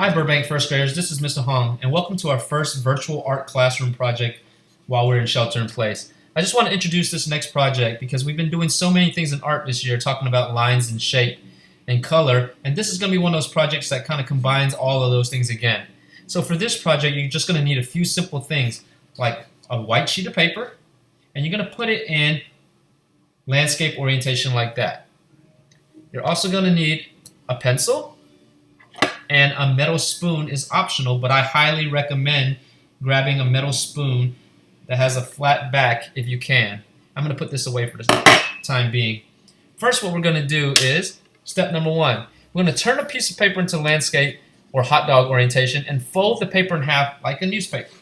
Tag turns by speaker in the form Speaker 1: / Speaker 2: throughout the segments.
Speaker 1: Hi Burbank first graders, this is Mr. Hong, and welcome to our first virtual art classroom project while we're in shelter in place. I just want to introduce this next project because we've been doing so many things in art this year, talking about lines and shape and color, and this is going to be one of those projects that kind of combines all of those things again. So for this project, you're just going to need a few simple things, like a white sheet of paper, and you're going to put it in landscape orientation like that. You're also going to need a pencil, and a metal spoon is optional, but I highly recommend grabbing a metal spoon that has a flat back if you can. I'm going to put this away for the time being. First, what we're going to do is, step number one, we're going to turn a piece of paper into landscape or hot dog orientation and fold the paper in half like a newspaper.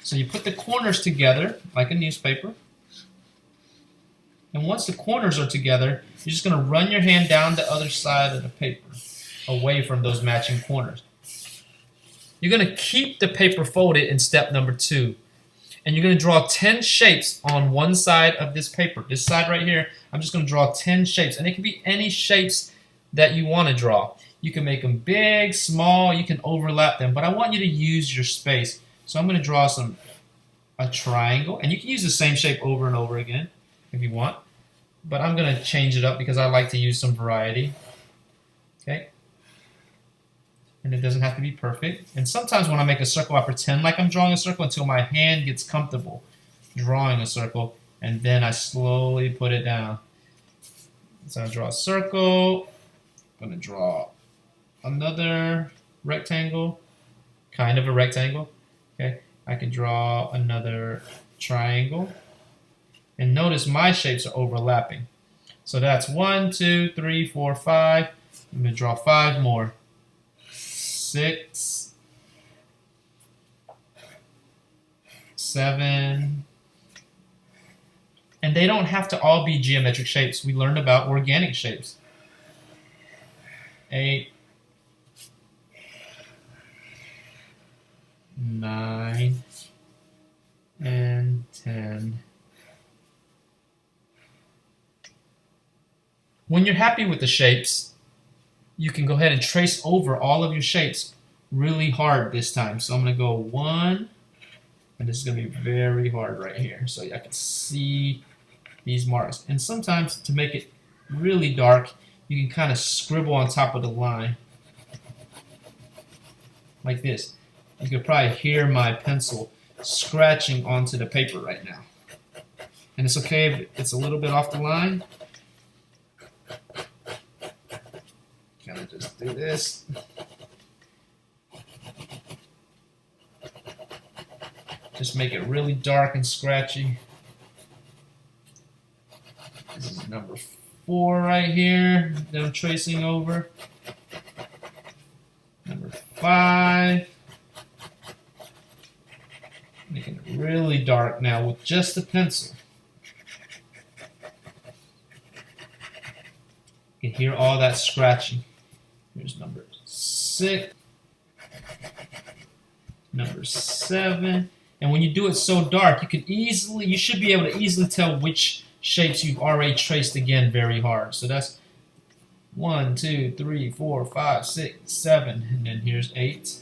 Speaker 1: So you put the corners together like a newspaper. And once the corners are together, you're just going to run your hand down the other side of the paper, away from those matching corners. You're going to keep the paper folded in step number two. And you're going to draw 10 shapes on one side of this paper. This side right here, I'm just going to draw 10 shapes. And it can be any shapes that you want to draw. You can make them big, small, you can overlap them. But I want you to use your space. So I'm going to draw a triangle. And you can use the same shape over and over again if you want. But I'm going to change it up because I like to use some variety. Okay. And it doesn't have to be perfect. And sometimes when I make a circle, I pretend like I'm drawing a circle until my hand gets comfortable drawing a circle, and then I slowly put it down. So I draw a circle. I'm going to draw another rectangle, kind of a rectangle. Okay, I can draw another triangle. And notice my shapes are overlapping. So that's 1, 2, 3, 4, 5. I'm going to draw 5 more. 6, 7, and they don't have to all be geometric shapes. We learned about organic shapes. 8, 9, and 10. When you're happy with the shapes, you can go ahead and trace over all of your shapes really hard this time. So I'm going to go 1, and this is going to be very hard right here. So I can see these marks. And sometimes to make it really dark, you can kind of scribble on top of the line like this. You could probably hear my pencil scratching onto the paper right now. And it's okay if it's a little bit off the line. Kind of just do this. Just make it really dark and scratchy. This is number 4 right here that I'm tracing over. Number 5. Making it really dark now with just the pencil. You can hear all that scratching. Here's number 6, number 7, and when you do it so dark, you should be able to easily tell which shapes you've already traced again very hard. So that's 1, 2, 3, 4, 5, 6, 7, and then here's 8.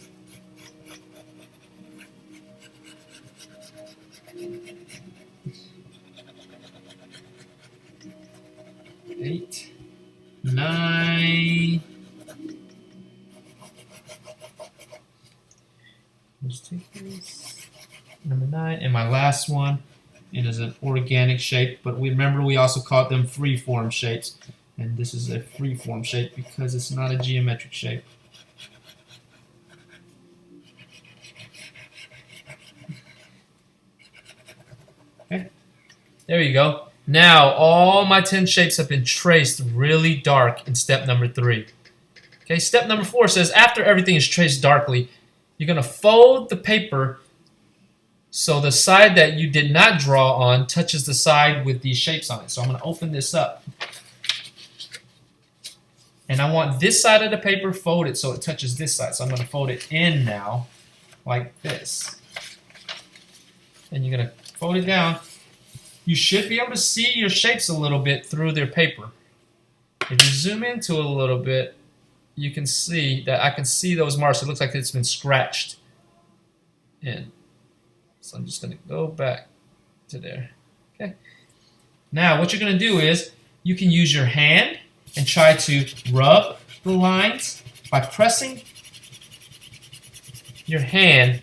Speaker 1: 8, 9. Let's take this. Number 9. And my last one, it is an organic shape, but remember we also called them free-form shapes. And this is a free-form shape because it's not a geometric shape. Okay, there you go. Now all my 10 shapes have been traced really dark in step number 3. Okay, step number 4 says after everything is traced darkly, you're going to fold the paper so the side that you did not draw on touches the side with these shapes on it. So I'm going to open this up. And I want this side of the paper folded so it touches this side. So I'm going to fold it in now like this. And you're going to fold it down. You should be able to see your shapes a little bit through their paper. If you zoom into it a little bit, you can see that I can see those marks. It looks like it's been scratched in. So I'm just going to go back to there. Okay. Now what you're going to do is you can use your hand and try to rub the lines by pressing your hand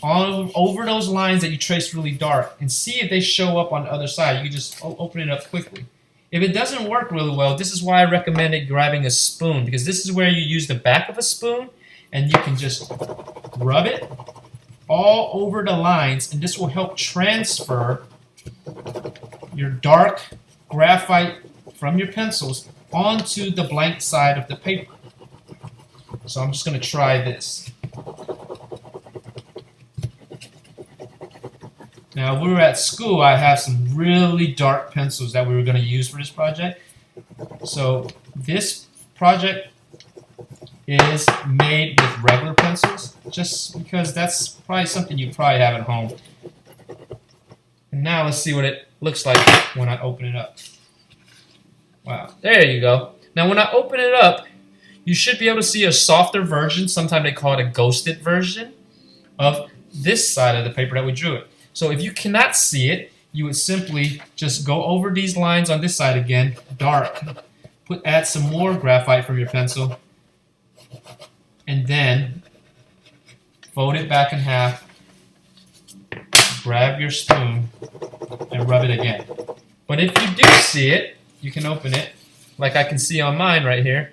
Speaker 1: all over those lines that you traced really dark and see if they show up on the other side. You can just open it up quickly. If it doesn't work really well, this is why I recommended grabbing a spoon, because this is where you use the back of a spoon and you can just rub it all over the lines, and this will help transfer your dark graphite from your pencils onto the blank side of the paper. So I'm just going to try this. Now, we were at school, I have some really dark pencils that we were going to use for this project. So this project is made with regular pencils, just because that's probably something you probably have at home. And now let's see what it looks like when I open it up. Wow, there you go. Now when I open it up, you should be able to see a softer version, sometimes they call it a ghosted version, of this side of the paper that we drew it. So if you cannot see it, you would simply just go over these lines on this side again, dark. Add some more graphite from your pencil, and then fold it back in half, grab your spoon, and rub it again. But if you do see it, you can open it, like I can see on mine right here.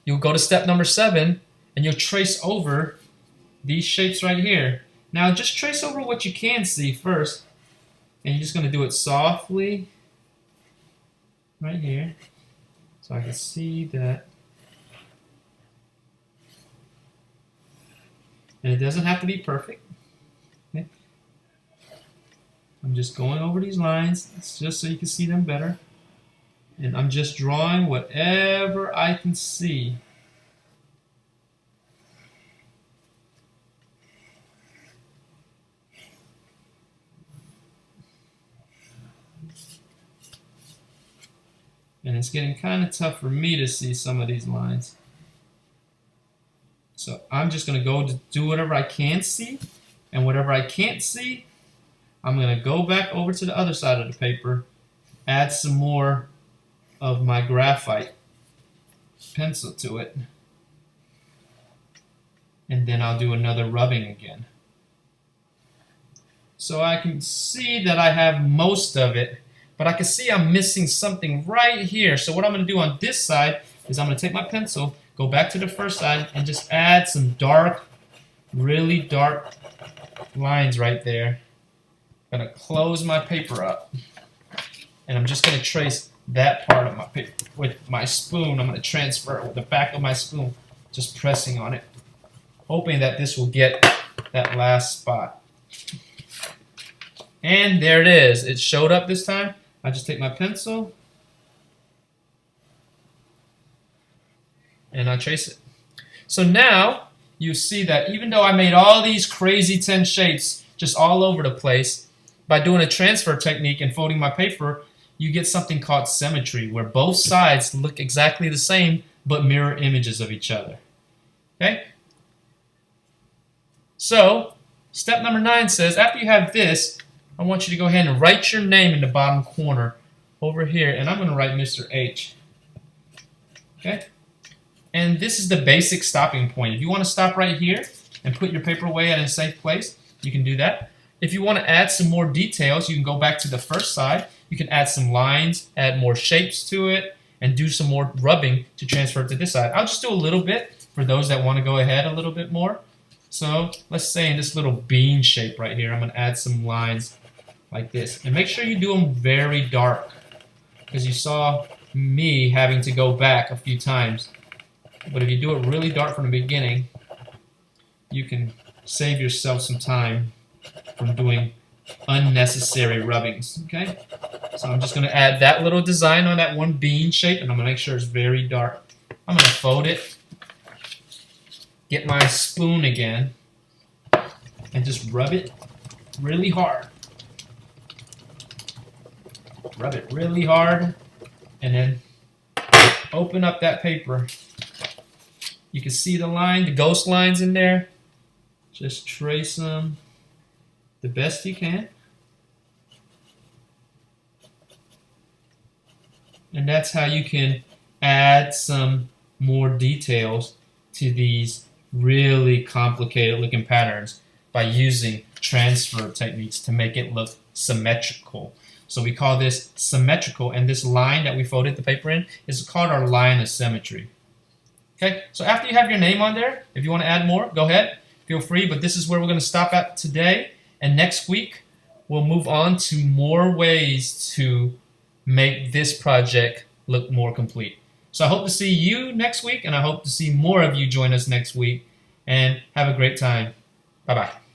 Speaker 1: You'll go to step number 7, and you'll trace over these shapes right here. Now just trace over what you can see first, and you're just going to do it softly right here, so I can see that. And it doesn't have to be perfect. Okay. I'm just going over these lines, it's just so you can see them better. And I'm just drawing whatever I can see. And it's getting kind of tough for me to see some of these lines. So I'm just going to go to do whatever I can see. And whatever I can't see, I'm going to go back over to the other side of the paper, add some more of my graphite pencil to it. And then I'll do another rubbing again. So I can see that I have most of it, but I can see I'm missing something right here. So what I'm going to do on this side is I'm going to take my pencil, go back to the first side, and just add some dark, really dark lines right there. I'm going to close my paper up, and I'm just going to trace that part of my paper with my spoon. I'm going to transfer it with the back of my spoon, just pressing on it, hoping that this will get that last spot. And there it is. It showed up this time. I just take my pencil and I trace it. So now you see that even though I made all these crazy 10 shapes just all over the place, by doing a transfer technique and folding my paper, you get something called symmetry, where both sides look exactly the same but mirror images of each other. Okay? So step number 9 says, after you have this, I want you to go ahead and write your name in the bottom corner over here, and I'm going to write Mr. H. Okay? And this is the basic stopping point. If you want to stop right here and put your paper away at a safe place, you can do that. If you want to add some more details, you can go back to the first side. You can add some lines, add more shapes to it, and do some more rubbing to transfer it to this side. I'll just do a little bit for those that want to go ahead a little bit more. So let's say in this little bean shape right here, I'm going to add some lines like this. And make sure you do them very dark, because you saw me having to go back a few times. But if you do it really dark from the beginning, you can save yourself some time from doing unnecessary rubbings. Okay? So I'm just going to add that little design on that one bean shape, and I'm going to make sure it's very dark. I'm going to fold it, get my spoon again, and just rub it really hard. Rub it really hard, and then open up that paper. You can see the line, the ghost lines in there. Just trace them the best you can. And that's how you can add some more details to these really complicated looking patterns by using transfer techniques to make it look symmetrical. So we call this symmetrical, and this line that we folded the paper in is called our line of symmetry. Okay, so after you have your name on there, if you want to add more, go ahead, feel free, but this is where we're going to stop at today, and next week we'll move on to more ways to make this project look more complete. So I hope to see you next week, and I hope to see more of you join us next week, and have a great time. Bye-bye.